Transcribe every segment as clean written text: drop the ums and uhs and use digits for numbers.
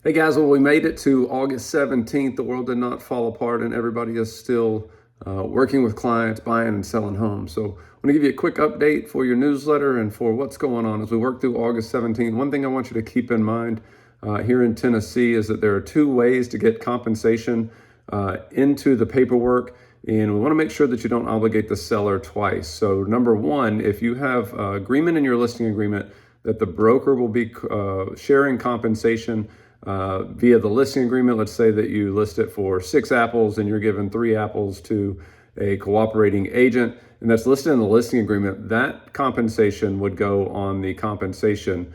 Hey guys, well, we made it to August 17th. The world did not fall apart and everybody is still working with clients, buying and selling homes. So I want to give you a quick update for your newsletter and for what's going on as we work through August 17th. One thing I want you to keep in mind here in Tennessee is that there are two ways to get compensation into the paperwork. And we want to make sure that you don't obligate the seller twice. So number one, if you have agreement in your listing agreement that the broker will be sharing compensation via the listing agreement. Let's say that you list it for 6 apples and you're given 3 apples to a cooperating agent, and that's listed in the listing agreement. That compensation would go on the compensation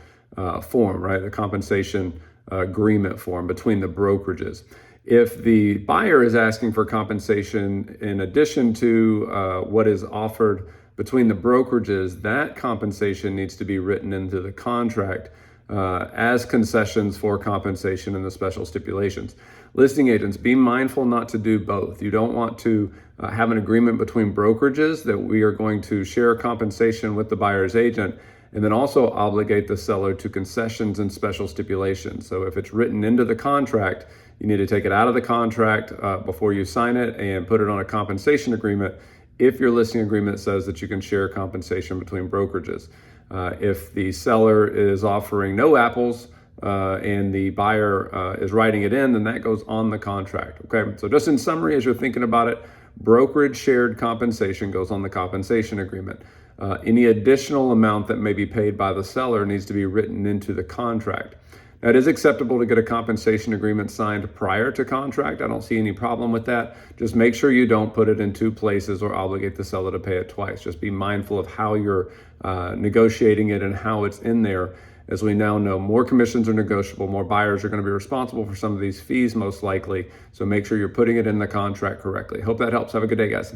form, right? The compensation agreement form between the brokerages. If the buyer is asking for compensation in addition to what is offered between the brokerages, that compensation needs to be written into the contract as concessions for compensation and the special stipulations. Listing agents, be mindful not to do both. You don't want to have an agreement between brokerages that we are going to share compensation with the buyer's agent and then also obligate the seller to concessions and special stipulations. So if it's written into the contract, you need to take it out of the contract before you sign it and put it on a compensation agreement if your listing agreement says that you can share compensation between brokerages. If the seller is offering no apples and the buyer is writing it in, then that goes on the contract. Okay, so just in summary, as you're thinking about it, brokerage shared compensation goes on the compensation agreement. Any additional amount that may be paid by the seller needs to be written into the contract. Now, it is acceptable to get a compensation agreement signed prior to contract. I don't see any problem with that. Just make sure you don't put it in 2 places or obligate the seller to pay it twice. Just be mindful of how you're negotiating it and how it's in there. As we now know, more commissions are negotiable, more buyers are going to be responsible for some of these fees most likely. So make sure you're putting it in the contract correctly. Hope that helps. Have a good day, guys.